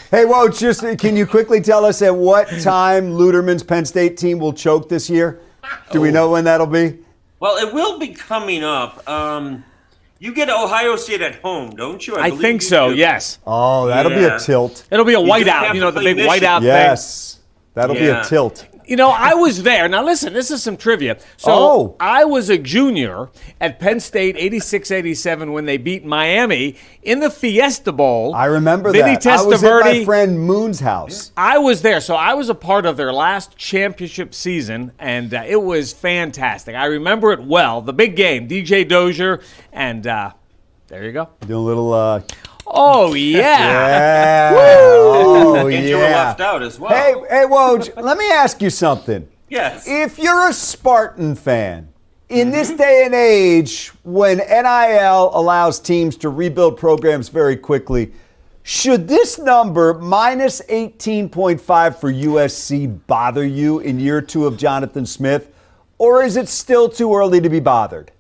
Hey, Woj, just can you quickly tell us at what time Luderman's Penn State team will choke this year? Do we know when that'll be? Well, it will be coming up. You get Ohio State at home, don't you? I think so, yes. Oh, that'll be a tilt. It'll be a whiteout, the big whiteout thing. Yes, that'll be a tilt. I was there. Now, listen, this is some trivia. So I was a junior at Penn State 86-87 when they beat Miami in the Fiesta Bowl. I remember Vinny that. I was at my friend Moon's house. I was there. So I was a part of their last championship season, and it was fantastic. I remember it well. The big game, DJ Dozier, and there you go. Doing a little... Oh, yeah. Yeah. Oh, and you were left out as well. Hey, Woj, let me ask you something. Yes. If you're a Spartan fan, in this day and age when NIL allows teams to rebuild programs very quickly, should this number, minus 18.5 for USC, bother you in year 2 of Jonathan Smith? Or is it still too early to be bothered?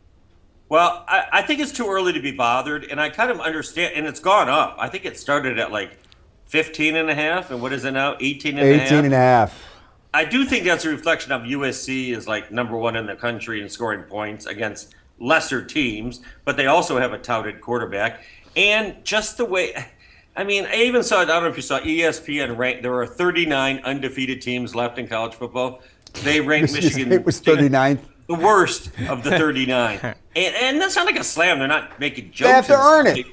Well, I think it's too early to be bothered, and I kind of understand, and it's gone up. I think it started at like 15 and a half, and what is it now, 18 and a half? 18 and a half. I do think that's a reflection of USC is like number 1 in the country in scoring points against lesser teams, but they also have a touted quarterback. And just the way, I even saw, I don't know if you saw ESPN ranked, there are 39 undefeated teams left in college football. They ranked Michigan. It was 39th. The worst of the 39. And that's not like a slam. They're not making jokes. They have to earn it.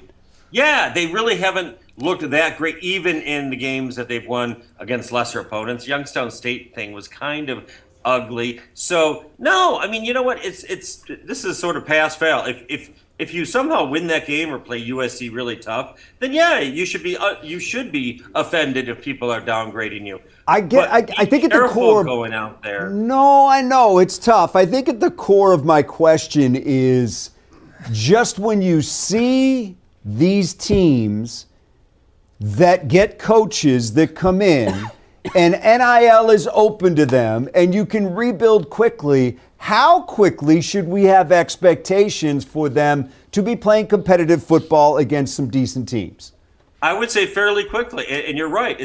Yeah, they really haven't looked that great, even in the games that they've won against lesser opponents. Youngstown State thing was kind of ugly. So, no, you know what? This is sort of pass-fail. If you somehow win that game or play USC really tough, then yeah, you should be offended if people are downgrading you. I think at the core going out there. No, I know it's tough. I think at the core of my question is just when you see these teams that get coaches that come in and NIL is open to them and you can rebuild quickly, how quickly should we have expectations for them to be playing competitive football against some decent teams? I would say fairly quickly, and you're right.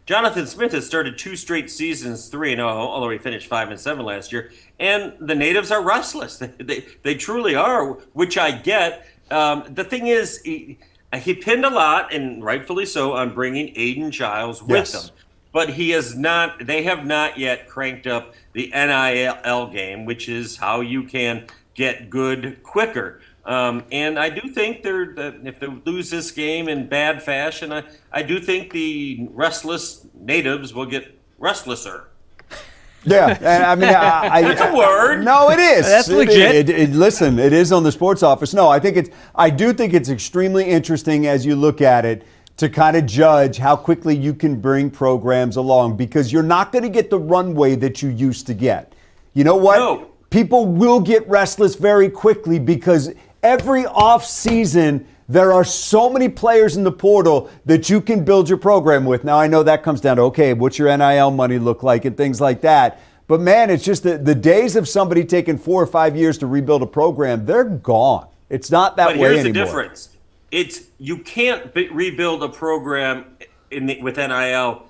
Jonathan Smith has started 2 straight seasons 3-0, although he finished 5-7 last year. And the natives are restless. They truly are, which I get. The thing is, he pinned a lot, and rightfully so, on bringing Aiden Giles with him. But they have not yet cranked up the NIL game, which is how you can get good quicker. And I do think if they lose this game in bad fashion, I do think the restless natives will get restlesser. Yeah, it's a word. No, it is. That's legit. Listen, it is on the Sports Office. No, I do think it's extremely interesting as you look at it to kind of judge how quickly you can bring programs along because you're not going to get the runway that you used to get. You know what? No. People will get restless very quickly because every offseason, there are so many players in the portal that you can build your program with. Now, I know that comes down to, okay, what's your NIL money look like and things like that. But, man, it's just the days of somebody taking 4 or 5 years to rebuild a program, they're gone. It's not that way anymore. But here's the difference. You can't rebuild a program with NIL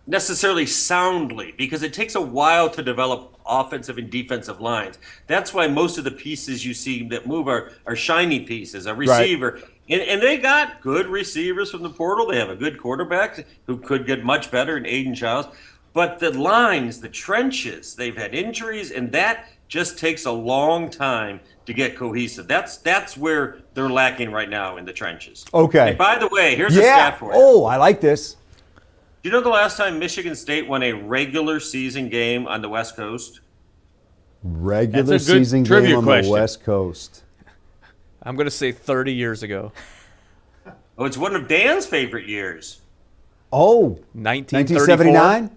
necessarily soundly because it takes a while to develop offensive and defensive lines. That's why most of the pieces you see that move are shiny pieces, a receiver. Right. And they got good receivers from the portal. They have a good quarterback who could get much better in Aiden Giles. But the lines, the trenches, they've had injuries, and that just takes a long time to get cohesive. That's where they're lacking right now in the trenches. Okay. And by the way, here's a stat for you. Oh, I like this. Do you know the last time Michigan State won a regular season game on the West Coast? Regular season game on the West Coast. I'm going to say 30 years ago. Oh, it's one of Dan's favorite years. Oh, 1979?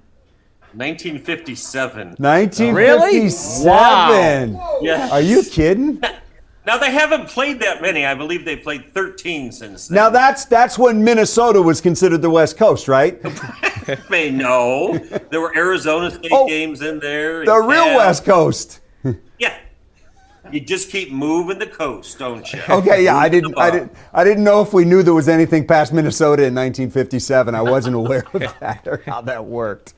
1957. 1957. Really? Wow. Yeah. Are you kidding? Now, they haven't played that many. I believe they played 13 since then. Now, that's when Minnesota was considered the West Coast, right? No. There were Arizona State games in there. The real West Coast. Yeah. You just keep moving the coast, don't you? Okay, yeah, Moving the bar. I didn't know if we knew there was anything past Minnesota in 1957. I wasn't aware of that or how that worked.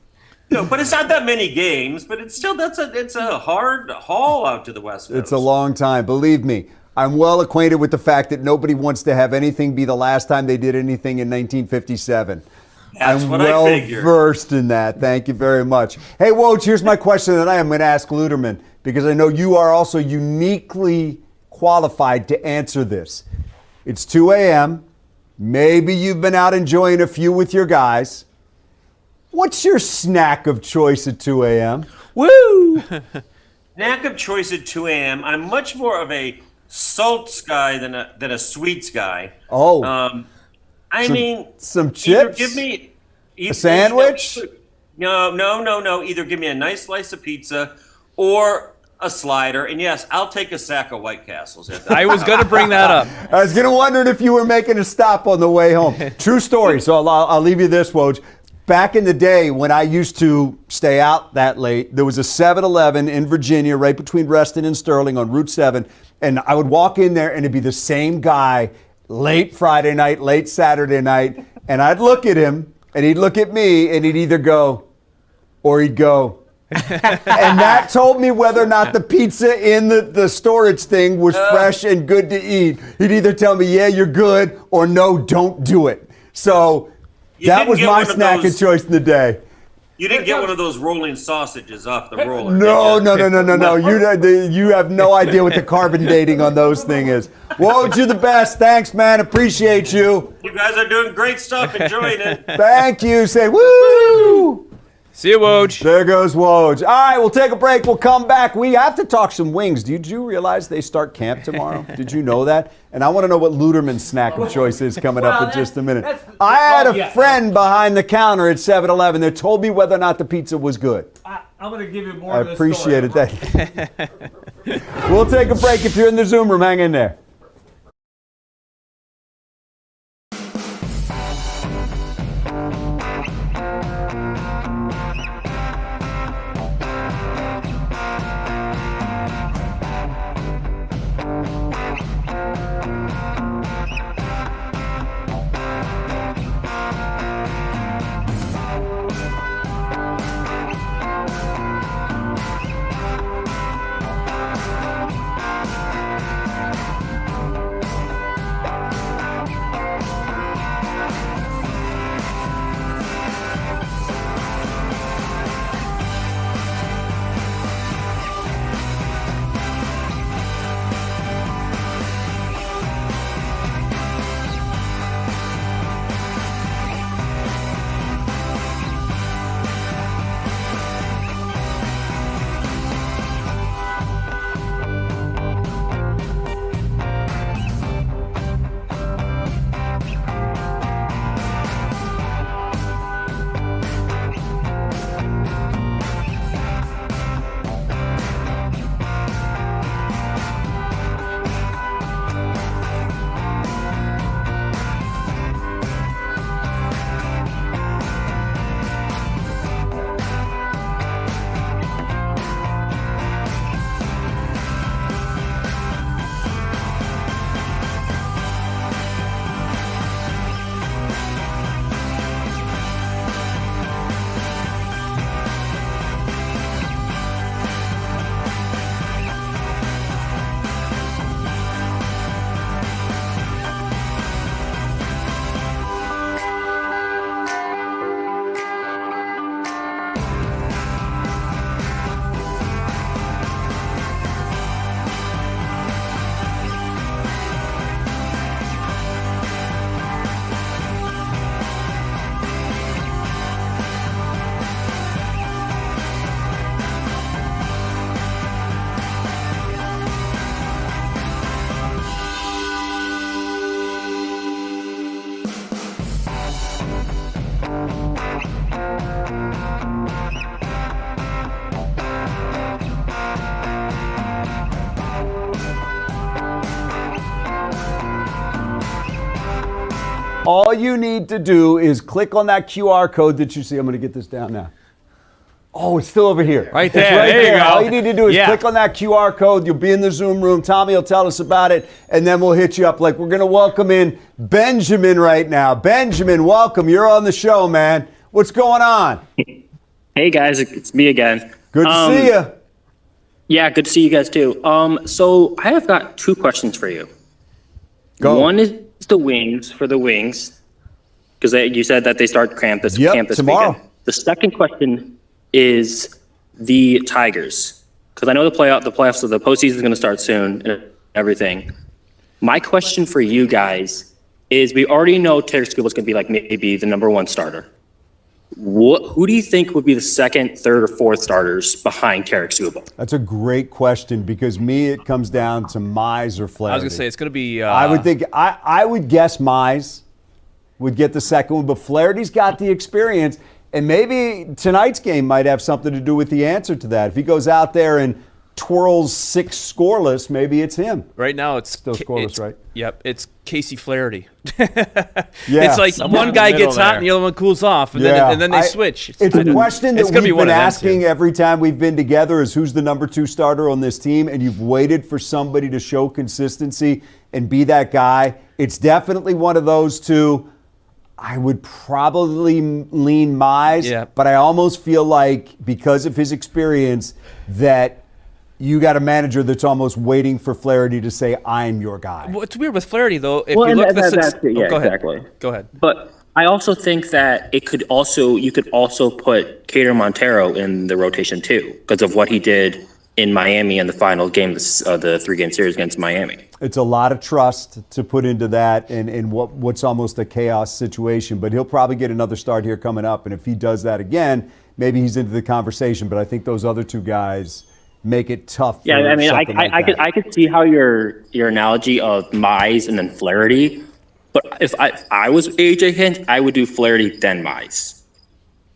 No, but it's not that many games. But it's still it's a hard haul out to the West Coast. It's a long time. Believe me, I'm well acquainted with the fact that nobody wants to have anything be the last time they did anything in 1957. That's I'm what I well figured. versed in that. Thank you very much. Hey, Woj, here's my question that I am going to ask Luderman because I know you are also uniquely qualified to answer this. It's 2 a.m. Maybe you've been out enjoying a few with your guys. What's your snack of choice at 2 a.m.? Woo! Snack of choice at 2 a.m. I'm much more of a salts guy than a sweets guy. Oh, I mean, some either chips? give me A sandwich? No. Either give me a nice slice of pizza or a slider. And yes, I'll take a sack of White Castles. I was going to bring that up. I was going to wonder if you were making a stop on the way home. True story. So I'll leave you this, Woj. Back in the day when I used to stay out that late, there was a 7-Eleven in Virginia right between Reston and Sterling on Route 7. And I would walk in there and it'd be the same guy late Friday night, late Saturday night. And I'd look at him and he'd look at me and he'd either go or he'd go. And that told me whether or not the pizza in the storage thing was fresh and good to eat. He'd either tell me, yeah, you're good, or no, don't do it. So that didn't was get my one of snack those- of choice in the day. You didn't get one of those rolling sausages off the roller. No. did you? You have no idea what the carbon dating on those thing is. Woj, you're the best. Thanks, man. Appreciate you. You guys are doing great stuff. Enjoying it. Thank you. Say woo. See you, Woj. There goes Woj. All right, we'll take a break. We'll come back. We have to talk some wings. Did you realize they start camp tomorrow? Did you know that? And I want to know what Luderman's snack of choice is coming up in just a minute. I had a friend behind the counter at 7-Eleven that told me whether or not the pizza was good. I'm going to give you more I of the appreciate story. it. We'll take a break. If you're in the Zoom room, hang in there. All you need to do is click on that QR code that you see. I'm going to get this down now. Oh, it's still over here. Right It's there. right There you there. go. All you need to do is Yeah. click on that QR code. You'll be in the Zoom room. Tommy will tell us about it, and then we'll hit you up. Like we're going to welcome in Benjamin right now. Benjamin, welcome. You're on the show, man. What's going on? Hey guys, it's me again. Good to see you. Yeah, good to see you guys too. So I have got two questions for you. Go. One is the Wings for the Wings, because you said that they start camp this tomorrow. weekend. The second question is the Tigers, because I know the playoffs of the postseason is going to start soon and everything. My question for you guys is: we already know Taylor Skubal is going to be like maybe the number one starter. Who do you think would be the second, third, or fourth starters behind Tarek Skubal? That's a great question because it comes down to Mize or Flaherty. I was going to say it's going to be. I would think I would guess Mize would get the second one, but Flaherty's got the experience, and maybe tonight's game might have something to do with the answer to that. If he goes out there and twirls 6 scoreless, maybe it's him. Right now, it's Still scoreless, right? Yep, it's Casey Flaherty. Yeah. It's like Somewhere one in the guy middle gets hot there. and the other one cools off, and Yeah. then they switch. It's a question that it's gonna be we've one been of them asking two. every time we've been together is who's the number 2 starter on this team, and you've waited for somebody to show consistency and be that guy. It's definitely one of those two. I would probably lean Mize, Yeah. but I almost feel like because of his experience that you got a manager that's almost waiting for Flaherty to say, I'm your guy. Well, it's weird with Flaherty though. If Well, you and look at the that's six, it. Yeah, go ahead. exactly. Go ahead. But I also think that you could also put Cater Montero in the rotation too, because of what he did in Miami in the final game of the 3-game series against Miami. It's a lot of trust to put into that and what's almost a chaos situation, but he'll probably get another start here coming up. And if he does that again, maybe he's into the conversation. But I think those other two guys make it tough. Yeah, for I mean, something like that. I could see how your analogy of Mize and then Flaherty, but if I was AJ Hinch, I would do Flaherty then Mize.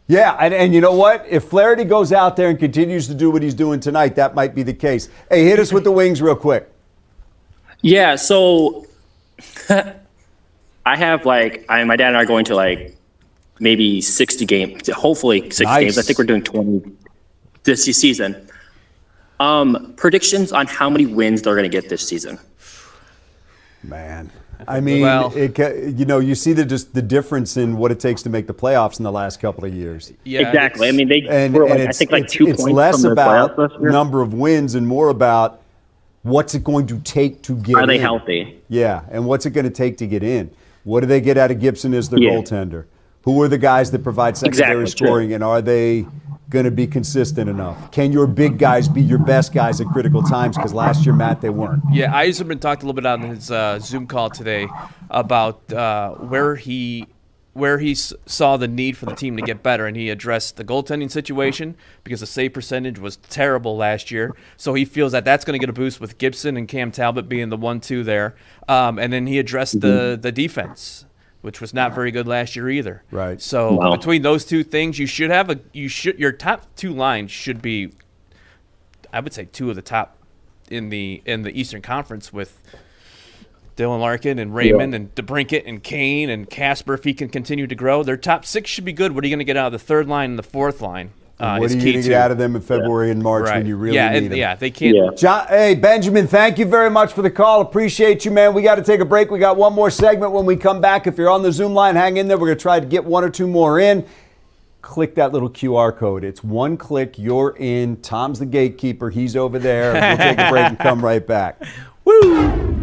Yeah, and you know what? If Flaherty goes out there and continues to do what he's doing tonight, that might be the case. Hey, hit us with the Wings real quick. Yeah, so I have my dad and I are going to maybe 60 games, hopefully 60 Nice. games. I think we're doing 20 this season. Predictions on how many wins they're going to get this season. Man, I mean, Well- you see the difference in what it takes to make the playoffs in the last couple of years. Yeah, Exactly. I mean, they And, were and I think 2 it's points less from the about playoffs last year. number of wins and more about what's it going to take to get in. Are they healthy? Yeah, and what's it going to take to get in? What do they get out of Gibson as their Yeah. goaltender? Who are the guys that provide secondary Exactly, scoring, and are they going to be consistent enough? Can your big guys be your best guys at critical times? Because last year, Matt, they weren't. Yeah, Eiserman talked a little bit on his Zoom call today about where he saw the need for the team to get better, and he addressed the goaltending situation because the save percentage was terrible last year. So he feels that that's going to get a boost with Gibson and Cam Talbot being the 1-2 there. And then he addressed the defense, which was not very good last year either. Right. So Wow. between those two things, your top 2 lines should be, I would say, 2 of the top in the Eastern Conference with Dylan Larkin and Raymond and DeBrincat and Kane and Casper. If he can continue to grow, their top 6 should be good. What are you going to get out of the third line and the fourth line? What is are you key going to too. get out of them in February and March when you really need them? Yeah, they can't. Yeah. John, hey, Benjamin, thank you very much for the call. Appreciate you, man. We got to take a break. We got one more segment when we come back. If you're on the Zoom line, hang in there. We're going to try to get 1 or 2 more in. Click that little QR code. It's 1 click. You're in. Tom's the gatekeeper. He's over there. We'll take a break and come right back. Woo!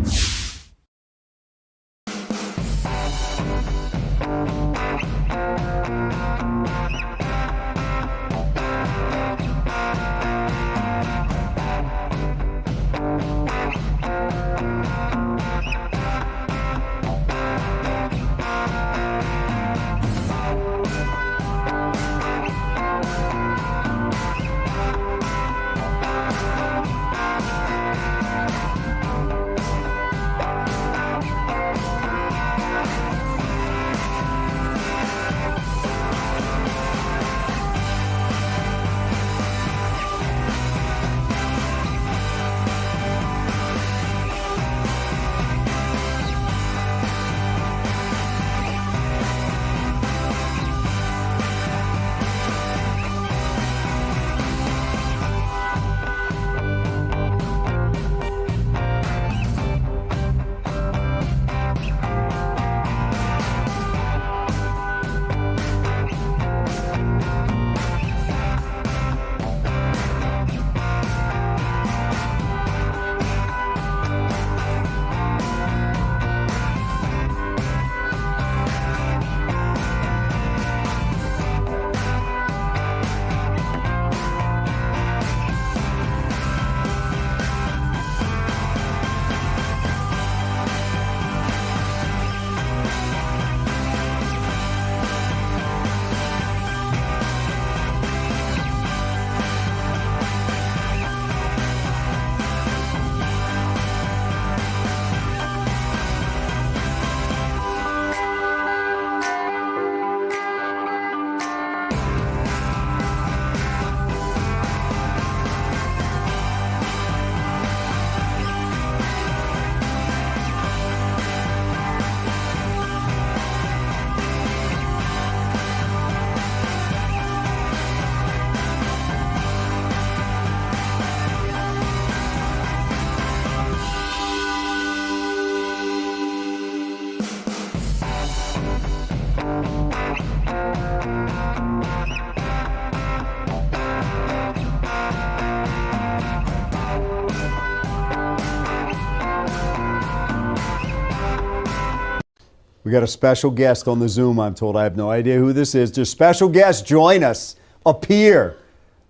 We got a special guest on the Zoom, I'm told. I have no idea who this is. Just special guest, join us. Appear.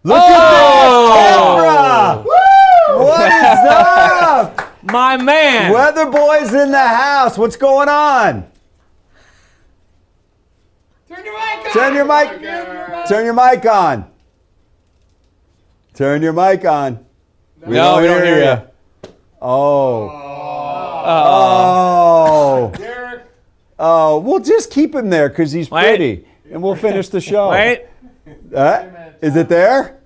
Look at this camera! What is up? My man. Weather Boy's in the house. What's going on? Turn your mic on. Turn your mic on. Turn your mic on. We don't hear you. Oh. Oh, we'll just keep him there because he's pretty, and we'll finish the show. Wait. Is it there?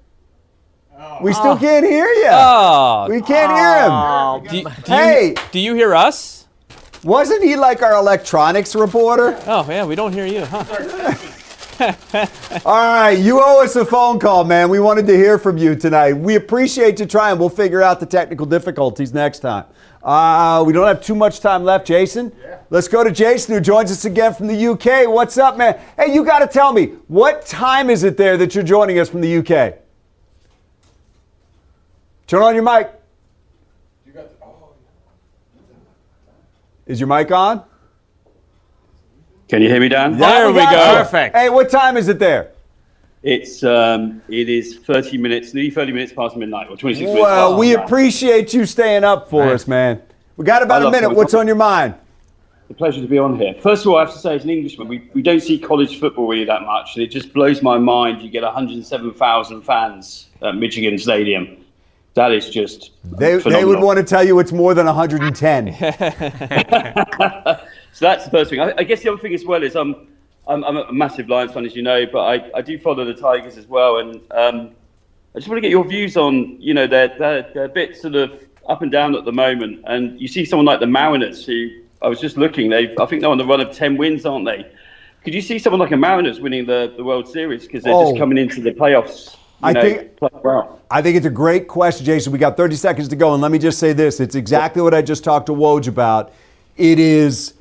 We still can't hear you. Oh, We can't hear him. Hey. do you hear us? Wasn't he like our electronics reporter? Oh, yeah, we don't hear you, huh? All right, you owe us a phone call, man. We wanted to hear from you tonight. We appreciate you trying. We'll figure out the technical difficulties next time. We don't have too much time left, Jason. Yeah. Let's go to Jason, who joins us again from the UK. What's up, man? Hey, you got to tell me, what time is it there that you're joining us from the UK? Turn on your mic. Is your mic on? Can you hear me, Dan? There we go. Perfect. Hey, what time is it there? It is 30 minutes, nearly 30 minutes past midnight, or 26 minutes. Well, past we midnight. appreciate you staying up for us, man. We got about I a love minute. it. What's on your mind? It's a pleasure to be on here. First of all, I have to say, as an Englishman, we don't see college football really that much, and it just blows my mind. You get 107,000 fans at Michigan Stadium. That is just They phenomenal. would want to tell you it's more than 110. So that's the first thing. I guess the other thing as well is I'm a massive Lions fan, as you know, but I do follow the Tigers as well, and I just want to get your views on, they're a bit sort of up and down at the moment, and you see someone like the Mariners, who I was just looking, I think they're on the run of 10 wins, aren't they? Could you see someone like a Mariners winning the World Series because they're just coming into the playoffs? I think it's a great question, Jason. We got 30 seconds to go, and let me just say this. It's exactly what I just talked to Woj about. It is,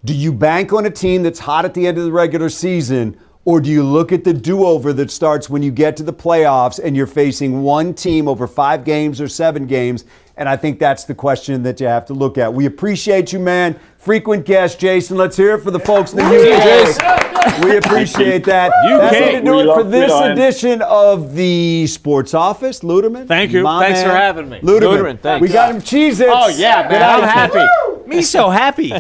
do you bank on a team that's hot at the end of the regular season, or do you look at the do-over that starts when you get to the playoffs and you're facing one team over 5 games or 7 games? And I think that's the question that you have to look at. We appreciate you, man. Frequent guest, Jason. Let's hear it for the folks in the UK. We appreciate that. That's going to do it for this edition of the Sports Office. Luderman. Thank you. my Thanks for man. having me. Luderman, thanks. We got him Cheez-Its. Oh, yeah, man. I'm happy. Me so happy.